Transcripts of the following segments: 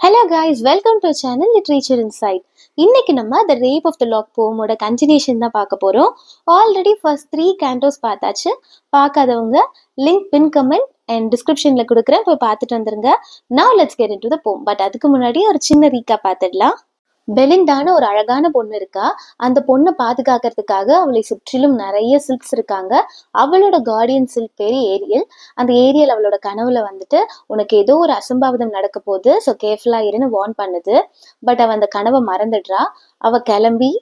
Hello guys, welcome to channel literature insight. இன்னைக்கு நம்ம the rape of the lock போமோட continuation தான் பார்க்க போகிறோம். ஆல்ரெடி ஃபர்ஸ்ட் 3 கேண்டோஸ் பார்த்தாச்சு. பார்க்காதவங்க லிங்க் பின் கமெண்ட் அண்ட் டிஸ்கிரிப்ஷனில் கொடுக்குறேன், போய் பார்த்துட்டு வந்துருங்க. Now let's get into the போம். பட் அதுக்கு முன்னாடி ஒரு சின்ன ரீக்கா பார்த்துடலாம். பெலிண்டான ஒரு அழகான பொண்ணு இருக்கா. அந்த பொண்ணை பாதுகாக்கிறதுக்காக அவளை சுற்றிலும் நிறைய சில்க்ஸ் இருக்காங்க. அவளோட கார்டியன் சில்க் பேரு ஏரியல். அந்த ஏரியல் அவளோட கனவுல வந்துட்டு உனக்கு ஏதோ ஒரு அசம்பாவிதம் நடக்க போகுது, ஸோ கேர்ஃபுல்லா இருன்னு வார்ன் பண்ணுது. பட் அவ அந்த கனவை மறந்துடுறா. அவ கிளம்பி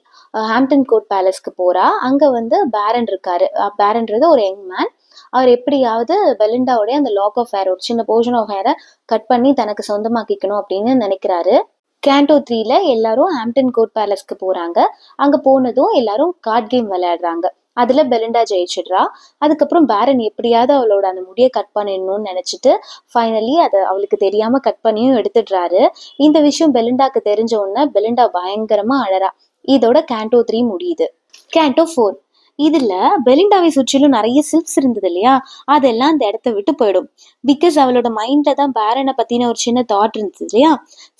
ஹாம்ப்டன் கோர்ட் பேலஸ்க்கு போறா. அங்க வந்து பேரன் இருக்காரு. பேரன்றது ஒரு யங் மேன். அவர் எப்படியாவது பெலிண்டாவோடைய அந்த லாக் ஆஃப் ஹேர், ஒரு சின்ன போர்ஷன் ஆஃப் ஹேரை கட் பண்ணி தனக்கு சொந்தமாக்கிக்கணும் அப்படின்னு நினைக்கிறாரு. கேண்டோ 3ல எல்லாரும் ஹாம்ப்டன் கோர்ட் பேலஸ்க்கு போறாங்க. அங்க போனதும் எல்லாரும் கார்ட் கேம் விளையாடுறாங்க. அதுல பெலிண்டா ஜெயிச்சிடுறா. அதுக்கப்புறம் பேரன் எப்படியாவது அவளோட அந்த முடியை கட் பண்ணிடணும்னு நினைச்சிட்டு ஃபைனலி அதை அவளுக்கு தெரியாம கட் பண்ணியும் எடுத்துடுறாரு. இந்த விஷயம் பெலிண்டாக்கு தெரிஞ்ச உடனே பெலிண்டா பயங்கரமா அழறா. இதோட கேண்டோ 3 முடியுது. கேண்டோ 4 இதுல பெலிண்டாவை சுற்றிலும் நிறைய சில்க்ஸ் இருந்தது இல்லையா, அதெல்லாம் அந்த இடத்த விட்டு போயிடும். பிகாஸ் அவளோட மைண்ட்ல தான் பேரனை பத்தின ஒரு சின்ன தாட் இருந்தது இல்லையா,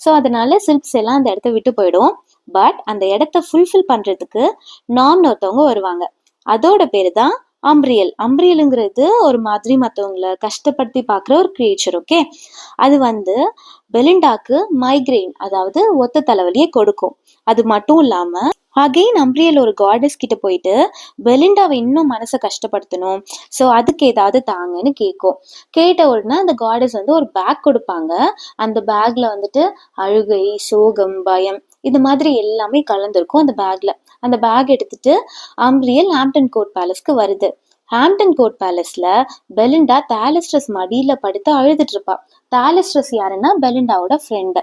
ஸோ அதனால சில்க்ஸ் எல்லாம் அந்த இடத்த விட்டு போயிடும். பட் அந்த இடத்த ஃபுல்ஃபில் பண்றதுக்கு நாம்னு ஒருத்தவங்க வருவாங்க. அதோட பேரு தான் அம்ப்ரியல். அம்ப்ரியலுங்கிறது ஒரு மாதிரி மற்றவங்களை கஷ்டப்படுத்தி பார்க்குற ஒரு கிரியேச்சர். ஓகே, அது வந்து பெலிண்டாக்கு மைக்ரெயின், அதாவது ஒத்த தலைவலியை கொடுக்கும். அது மட்டும் இல்லாம அகெயின் அம்ப்ரியல் ஒரு காடஸ் கிட்ட போயிட்டு பெலிண்டாவை இன்னும் மனசை கஷ்டப்படுத்தணும், ஸோ அதுக்கு ஏதாவது தாங்கன்னு கேட்கும். கேட்ட உடனே அந்த காடஸ் வந்து ஒரு பேக் கொடுப்பாங்க. அந்த பேக்ல வந்துட்டு அழுகை, சோகம், பயம் இது மாதிரி எல்லாமே கலந்துருக்கும் அந்த பேக்ல. அந்த பேக் எடுத்துட்டு அம்ப்ரியல் ஹாம்ப்டன் கோர்ட் பேலஸ்க்கு வருது. ஹாம்ப்டன் கோர்ட் பேலஸ்ல பெலிண்டா தாலிஸ்ட்ரஸ் மடியில படுத்து அழுதுட்டு இருப்பா. தாலிஸ்ட்ரஸ் யாருன்னா பெலிண்டாவோட ஃப்ரெண்டு.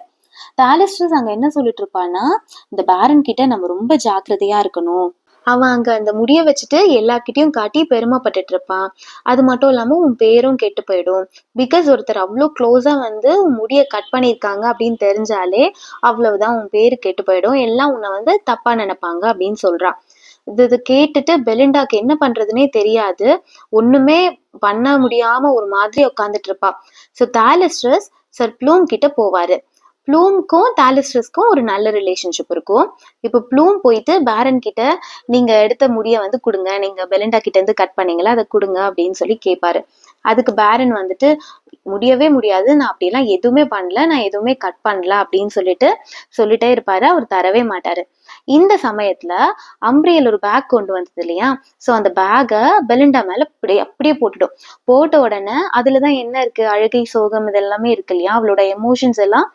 தாலிஸ்ட்ரஸ் அங்க என்ன சொல்லிட்டு இருப்பான்னா, இந்த பேரன் கிட்ட நம்ம ரொம்ப ஜாக்கிரதையா இருக்கணும். அவன் அங்க அந்த முடிய வச்சுட்டு எல்லார்கிட்டயும் காட்டி பெருமைப்பட்டுட்டு இருப்பான். அது மட்டும் இல்லாம உன் பேரும் கெட்டு போயிடும். பிகாஸ் ஒருத்தர் அவ்வளோ க்ளோஸா வந்து முடிய கட் பண்ணியிருக்காங்க அப்படின்னு தெரிஞ்சாலே அவ்வளவுதான், உன் பேரு கெட்டு போயிடும், எல்லாம் உன்னை வந்து தப்பா நினைப்பாங்க அப்படின்னு சொல்றான். இது கேட்டுட்டு பெலிண்டாக்கு என்ன பண்றதுன்னே தெரியாது. ஒண்ணுமே பண்ண முடியாம ஒரு மாதிரி உட்காந்துட்டு இருப்பா. ஸோ தாலிஸ்ட்ரஸ் சர் ப்ளூம் கிட்ட போவாரு. ப்ளூம்க்கும் தாலிஸ்ட்ரஸ்க்கும் ஒரு நல்ல ரிலேஷன்ஷிப் இருக்கும். இப்போ ப்ளூம் போயிட்டு பேரன் கிட்ட நீங்க எடுத்த முடிய வந்து கொடுங்க, நீங்க பெலிண்டா கிட்ட இருந்து கட் பண்ணீங்களா அதை கொடுங்க அப்படின்னு சொல்லி கேட்பாரு. அதுக்கு பேரன் வந்துட்டு முடியவே முடியாது, நான் அப்படியெல்லாம் எதுவுமே பண்ணல, நான் எதுவுமே கட் பண்ணல அப்படின்னு சொல்லிட்டே இருப்பாரு. அவர் தரவே மாட்டாரு. இந்த சமயத்துல அம்ப்ரியல் ஒரு பேக் கொண்டு வந்தது இல்லையா, ஸோ அந்த பேக்கை பெலிண்டா மேல அப்படியே போட்டுடும். போட்ட உடனே அதுலதான் என்ன இருக்கு, அழுகை, சோகம் இதெல்லாமே இருக்கு இல்லையா, அவளோட எமோஷன்ஸ் எல்லாம்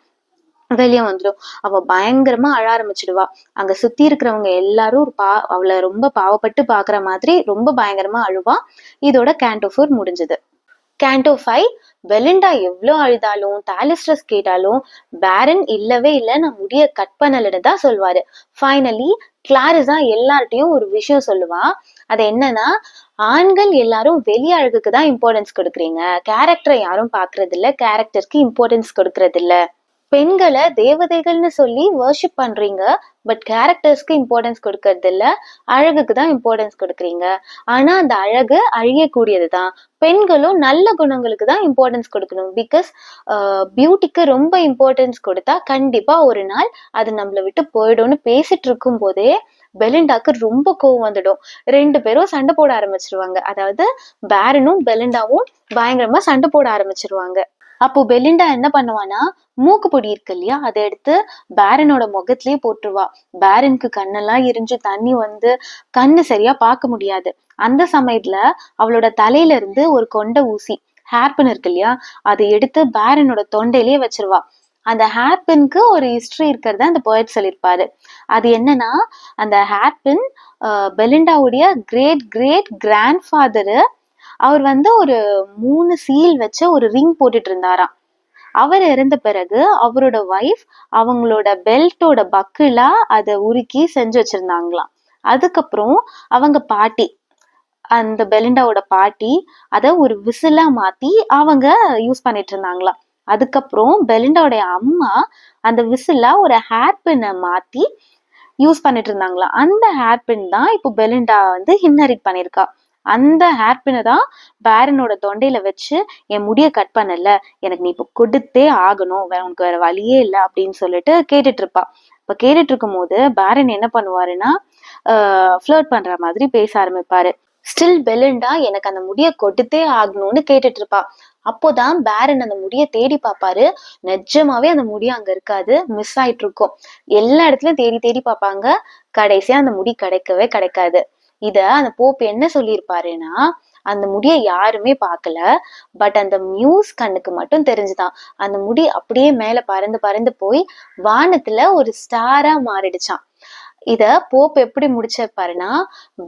வெளியே வந்துடும். அவ பயங்கரமா அழ ஆரம்பிச்சிடுவா. அங்க சுத்தி இருக்கிறவங்க எல்லாரும் அவளை ரொம்ப பாவப்பட்டு பாக்குற மாதிரி ரொம்ப பயங்கரமா அழுவா. இதோட கேண்டோ 4 முடிஞ்சது. கேண்டோ 5 பெலிண்டா எவ்வளோ அழுதாலும் தாலிஸ்ட்ரஸ் கேட்டாலும் பேரன் இல்லவே இல்லை, நான் முடிய கட் பண்ணலன்னு தான் சொல்வாரு. ஃபைனலி கிளாரிஸா எல்லார்ட்டையும் ஒரு விஷயம் சொல்லுவா. அது என்னன்னா, ஆண்கள் எல்லாரும் வெளி அழகுக்கு தான் இம்பார்ட்டன்ஸ் கொடுக்குறீங்க, கேரக்டரை யாரும் பாக்குறது இல்ல, கேரக்டருக்கு இம்பார்ட்டன்ஸ் கொடுக்கறது இல்ல. பெண்களை தேவதைகள்னு சொல்லி வர்ஷிப் பண்றீங்க, பட் கேரக்டர்ஸ்க்கு இம்பார்ட்டன்ஸ் கொடுக்கறது இல்ல, அழகுக்கு தான் இம்பார்ட்டன்ஸ் கொடுக்குறீங்க. ஆனா அந்த அழகு அழியக்கூடியது தான். பெண்களும் நல்ல குணங்களுக்கு தான் இம்பார்ட்டன்ஸ் கொடுக்கணும். பிகாஸ் பியூட்டிக்கு ரொம்ப இம்பார்ட்டன்ஸ் கொடுத்தா கண்டிப்பா ஒரு நாள் அது நம்மளை விட்டு போயிடும்னு பேசிட்டு இருக்கும் போதே பெலிண்டாக்கு ரொம்ப கோவம் வந்துடும். 2 பேரும் சண்டை போட ஆரம்பிச்சிருவாங்க. அதாவது பேரனும் பெலிண்டாவும் பயங்கரமா சண்டை போட ஆரம்பிச்சிருவாங்க. அப்போ பெலிண்டா என்ன பண்ணுவானா, மூக்கு பொடி இருக்கு இல்லையா, அதை எடுத்து பேரனோட முகத்திலேயே போட்டுருவா. பேரனுக்கு கண்ணெல்லாம் எரிஞ்சு தண்ணி வந்து கண்ணு சரியா பார்க்க முடியாது. அந்த சமயத்துல அவளோட தலையில இருந்து ஒரு கொண்டை ஊசி, ஹேர்பின் இருக்கு இல்லையா, அதை எடுத்து பேரனோட தொண்டையிலேயே வச்சிருவா. அந்த ஹேர்பின்க்கு ஒரு ஹிஸ்டரி இருக்கிறத அந்த போயட் சொல்லியிருப்பாரு. அது என்னன்னா, அந்த ஹேர்பின் பெலிண்டாவுடைய கிரேட் கிரேட் கிராண்ட் ஃபாதரு, அவர் வந்து ஒரு 3 சீல் வச்ச ஒரு ரிங் போட்டுட்டு இருந்தாராம். அவர் இறந்த பிறகு அவரோட ஒய்ஃப் அவங்களோட பெல்ட்டோட பக்கிளா அதை உருக்கி செஞ்சு வச்சிருந்தாங்களாம். அதுக்கப்புறம் அவங்க பாட்டி, அந்த பெலிண்டாவோட பாட்டி அதை ஒரு விசிலா மாத்தி அவங்க யூஸ் பண்ணிட்டு இருந்தாங்களாம். அதுக்கப்புறம் பெலிண்டாவுடைய அம்மா அந்த விசிலா ஒரு ஹேர்பின்னை மாத்தி யூஸ் பண்ணிட்டு இருந்தாங்களாம். அந்த ஹேர்பின் தான் இப்போ பெலிண்டா வந்து இன்ஹெரிட் பண்ணிருக்கா. அந்த ஹேர்பினை தான் பேரனோட தொண்டையில வச்சு என் முடிய கட் பண்ணல, எனக்கு நீ இப்ப கொடுத்தே ஆகணும், உனக்கு வேற வழியே இல்லை அப்படின்னு சொல்லிட்டு கேட்டுட்டு இருப்பா. இப்ப கேட்டுட்டு இருக்கும் போது பேரன் என்ன பண்ணுவாருன்னா ஃபிளர்ட் பண்ற மாதிரி பேச ஆரம்பிப்பாரு. ஸ்டில் பெலிண்டா எனக்கு அந்த முடிய கொடுத்தே ஆகணும்னு கேட்டுட்டு இருப்பா. அப்போதான் பேரன் அந்த முடிய தேடி பார்ப்பாரு. நிஜமாவே அந்த முடி அங்க இருக்காது, மிஸ் ஆயிட்டு இருக்கும். எல்லா இடத்துலயும் தேடி தேடி பார்ப்பாங்க, கடைசியா அந்த முடி கிடைக்கவே கிடைக்காது. இத அந்த போப் என்ன சொல்லியிருப்பாருன்னா, அந்த முடிய யாருமே பார்க்கல, பட் அந்த மியூஸ் கண்ணுக்கு மட்டும் தெரிஞ்சுதான். அந்த முடி அப்படியே மேல பறந்து பறந்து போய் வானத்துல ஒரு ஸ்டாரா மாறிடுச்சான். இத போப் எப்படி முடிச்சிருப்பாருன்னா,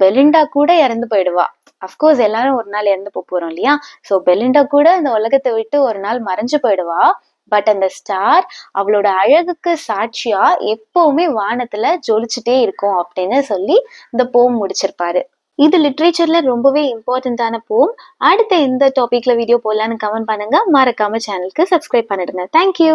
பெலிண்டா கூட இறந்து போயிடுவா. அஃப்கோர்ஸ் எல்லாரும் ஒரு நாள் இறந்து போறோம் இல்லையா? சோ பெலிண்டா கூட இந்த உலகத்தை விட்டு ஒரு நாள் மறைஞ்சு போயிடுவா. பட் அந்த ஸ்டார் அவளோட அழகுக்கு சாட்சியா எப்பவுமே வானத்துல ஜொலிச்சுட்டே இருக்கும் அப்படின்னு சொல்லி இந்த போம் முடிச்சிருப்பாரு. இது லிட்ரேச்சர்ல ரொம்பவே இம்பார்ட்டன்டான போம். அடுத்த இந்த டாபிக்ல வீடியோ போடலான்னு கமெண்ட் பண்ணுங்க. மறக்காம சேனலுக்கு சப்ஸ்கிரைப் பண்ணிடுங்க. தேங்க்யூ.